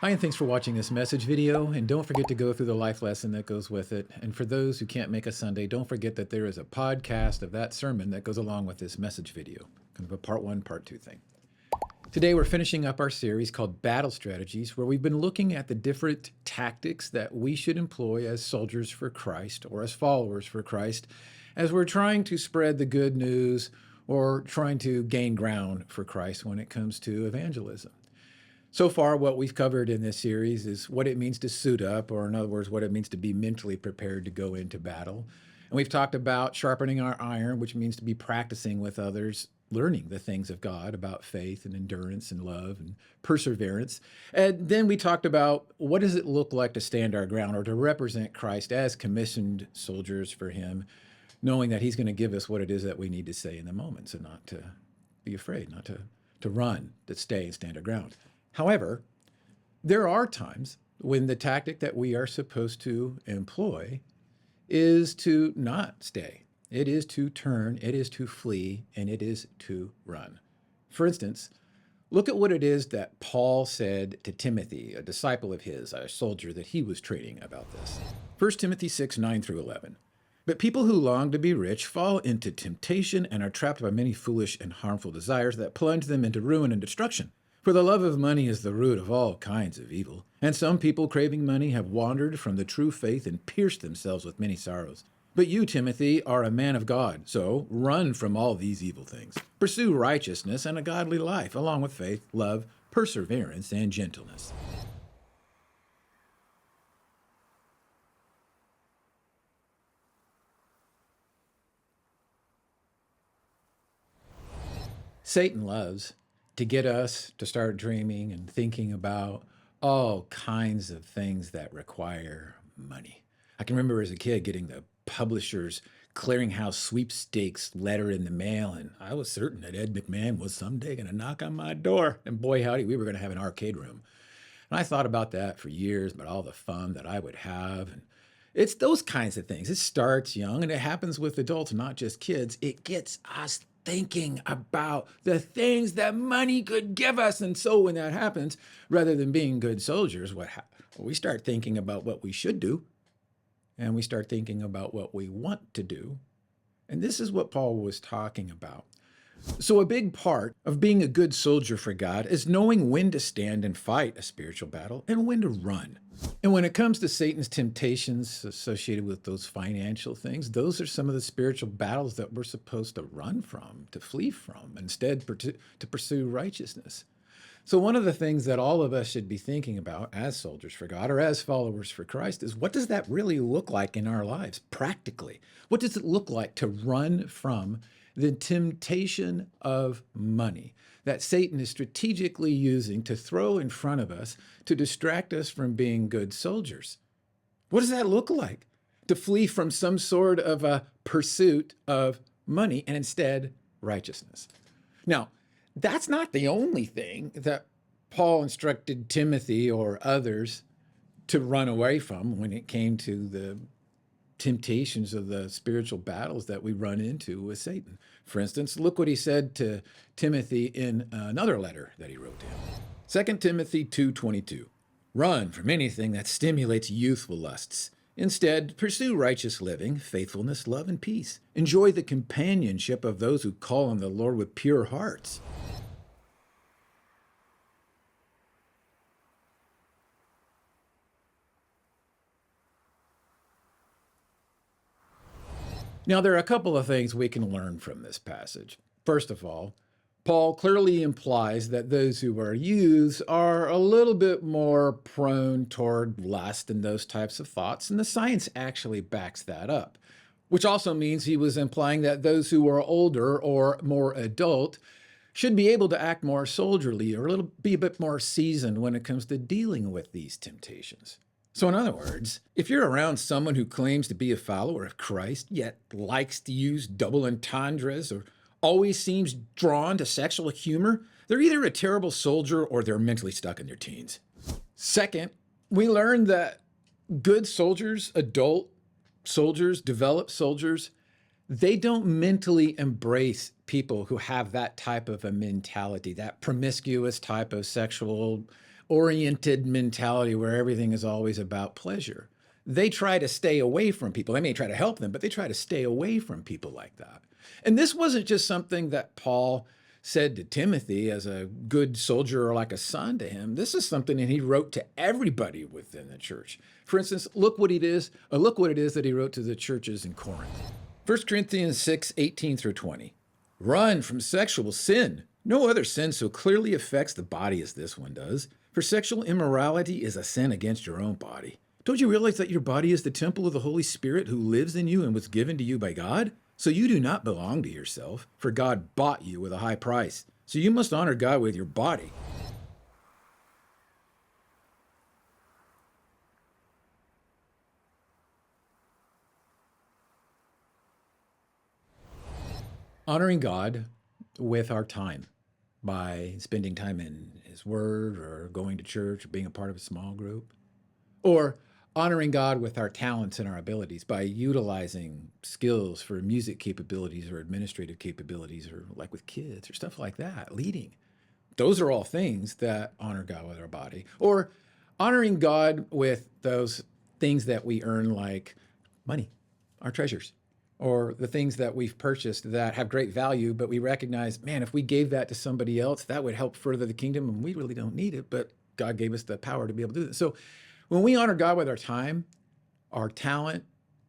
Hi, and thanks for watching this message video. And don't forget to go through the life lesson that goes with it. And for those who can't make a Sunday, don't forget that there is a podcast of that sermon that goes along with this message video, kind of a part one, part two thing. Today, we're finishing up our series called Battle Strategies, where we've been looking at the different tactics that we should employ as soldiers for Christ or as followers for Christ as we're trying to spread the good news or trying to gain ground for Christ when it comes to evangelism. So far, what we've covered in this series is what it means to suit up, or in other words, what it means to be mentally prepared to go into battle. And we've talked about sharpening our iron, which means to be practicing with others, learning the things of God about faith and endurance and love and perseverance. And then we talked about what does it look like to stand our ground or to represent Christ as commissioned soldiers for him, knowing that he's going to give us what it is that we need to say in the moment, so not to be afraid, not to run, to stay and stand our ground. However, there are times when the tactic that we are supposed to employ is to not stay. It is to turn, it is to flee, and it is to run. For instance, look at what it is that Paul said to Timothy, a disciple of his, a soldier that he was training about this. 1 Timothy 6, 9 through 11. But people who long to be rich fall into temptation and are trapped by many foolish and harmful desires that plunge them into ruin and destruction. For the love of money is the root of all kinds of evil, and some people craving money have wandered from the true faith and pierced themselves with many sorrows. But you, Timothy, are a man of God, so run from all these evil things. Pursue righteousness and a godly life, along with faith, love, perseverance, and gentleness. Satan loves to get us to start dreaming and thinking about all kinds of things that require money. I can remember as a kid getting the publisher's clearinghouse sweepstakes letter in the mail, and I was certain that Ed McMahon was someday going to knock on my door. And boy, howdy, we were going to have an arcade room. And I thought about that for years, about all the fun that I would have. And it's those kinds of things. It starts young, and it happens with adults, not just kids. It gets us thinking about the things that money could give us. And so when that happens, rather than being good soldiers, we start thinking about what we should do, and we start thinking about what we want to do. And this is what Paul was talking about. So a big part of being a good soldier for God is knowing when to stand and fight a spiritual battle and when to run. And when it comes to Satan's temptations associated with those financial things, those are some of the spiritual battles that we're supposed to run from, to flee from, instead to pursue righteousness. So one of the things that all of us should be thinking about as soldiers for God or as followers for Christ is, what does that really look like in our lives practically? What does it look like to run from the temptation of money that Satan is strategically using to throw in front of us to distract us from being good soldiers? What does that look like? To flee from some sort of a pursuit of money and instead righteousness. Now, that's not the only thing that Paul instructed Timothy or others to run away from when it came to the temptations of the spiritual battles that we run into with Satan. For instance, look what he said to Timothy in another letter that he wrote to him. 2 Timothy 2:22. Run from anything that stimulates youthful lusts. Instead, pursue righteous living, faithfulness, love, and peace. Enjoy the companionship of those who call on the Lord with pure hearts. Now, there are a couple of things we can learn from this passage. First of all, Paul clearly implies that those who are youths are a little bit more prone toward lust and those types of thoughts, and the science actually backs that up, which also means he was implying that those who are older or more adult should be able to act more soldierly or be a bit more seasoned when it comes to dealing with these temptations. So in other words, if you're around someone who claims to be a follower of Christ, yet likes to use double entendres or always seems drawn to sexual humor, they're either a terrible soldier or they're mentally stuck in their teens. Second, we learned that good soldiers, adult soldiers, developed soldiers, they don't mentally embrace people who have that type of a mentality, that promiscuous type of sexual oriented mentality where everything is always about pleasure. They try to stay away from people. They may try to help them, but they try to stay away from people like that. And this wasn't just something that Paul said to Timothy as a good soldier or like a son to him. This is something that he wrote to everybody within the church. For instance, look what it is that he wrote to the churches in Corinth. 1 Corinthians 6:18-20. Run from sexual sin. No other sin so clearly affects the body as this one does. For sexual immorality is a sin against your own body. Don't you realize that your body is the temple of the Holy Spirit who lives in you and was given to you by God? So you do not belong to yourself, for God bought you with a high price. So you must honor God with your body. Honoring God with our time by spending time in His Word or going to church or being a part of a small group. Or honoring God with our talents and our abilities by utilizing skills for music capabilities or administrative capabilities or like with kids or stuff like that, leading. Those are all things that honor God with our body. Or honoring God with those things that we earn like money, our treasures, or the things that we've purchased that have great value, but we recognize, man, if we gave that to somebody else, that would help further the kingdom and we really don't need it, but God gave us the power to be able to do this. So when we honor God with our time, our talent,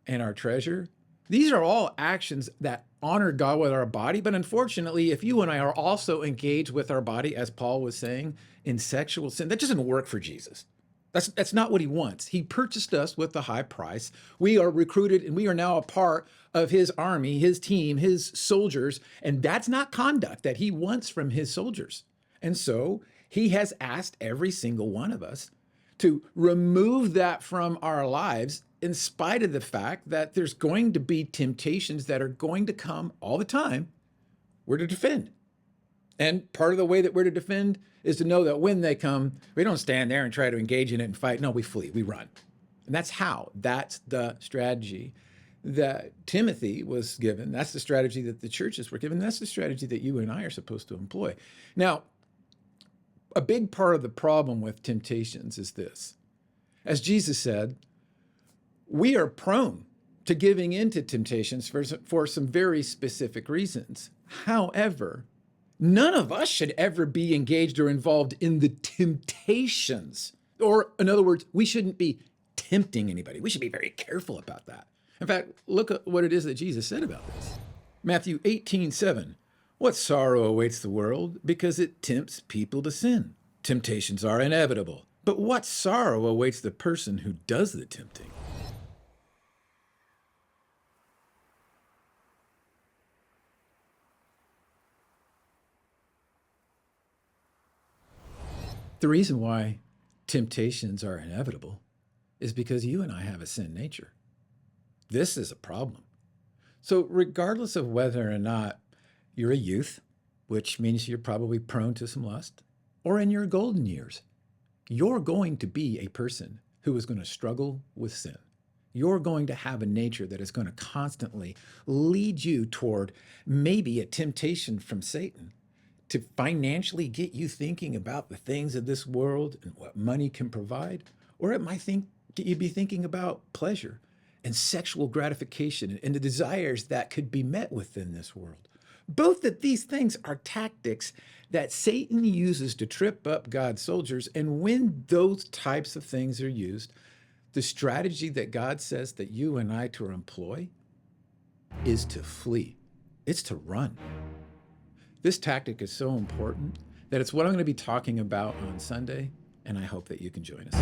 and our treasure, these are all actions that honor God with our body. But unfortunately, if you and I are also engaged with our body, as Paul was saying, in sexual sin, that doesn't work for Jesus. That's not what he wants. He purchased us with a high price. We are recruited and we are now a part of his army, his team, his soldiers. And that's not conduct that he wants from his soldiers. And so he has asked every single one of us to remove that from our lives in spite of the fact that there's going to be temptations that are going to come all the time. We're to defend. And part of the way that we're to defend is to know that when they come, we don't stand there and try to engage in it and fight. No, we flee, we run. And that's the strategy that Timothy was given. That's the strategy that the churches were given. That's the strategy that you and I are supposed to employ. Now, a big part of the problem with temptations is this. As Jesus said, we are prone to giving into temptations for some very specific reasons. However, none of us should ever be engaged or involved in the temptations. Or in other words, we shouldn't be tempting anybody. We should be very careful about that. In fact, look at what it is that Jesus said about this. Matthew 18:7. What sorrow awaits the world because it tempts people to sin. Temptations are inevitable, but what sorrow awaits the person who does the tempting? The reason why temptations are inevitable is because you and I have a sin nature. This is a problem. So regardless of whether or not you're a youth, which means you're probably prone to some lust, or in your golden years, you're going to be a person who is going to struggle with sin. You're going to have a nature that is going to constantly lead you toward maybe a temptation from Satan to financially get you thinking about the things of this world and what money can provide, or it might get you be thinking about pleasure and sexual gratification and the desires that could be met within this world. Both of these things are tactics that Satan uses to trip up God's soldiers. And when those types of things are used, the strategy that God says that you and I to employ is to flee. It's to run. This tactic is so important that it's what I'm going to be talking about on Sunday, and I hope that you can join us.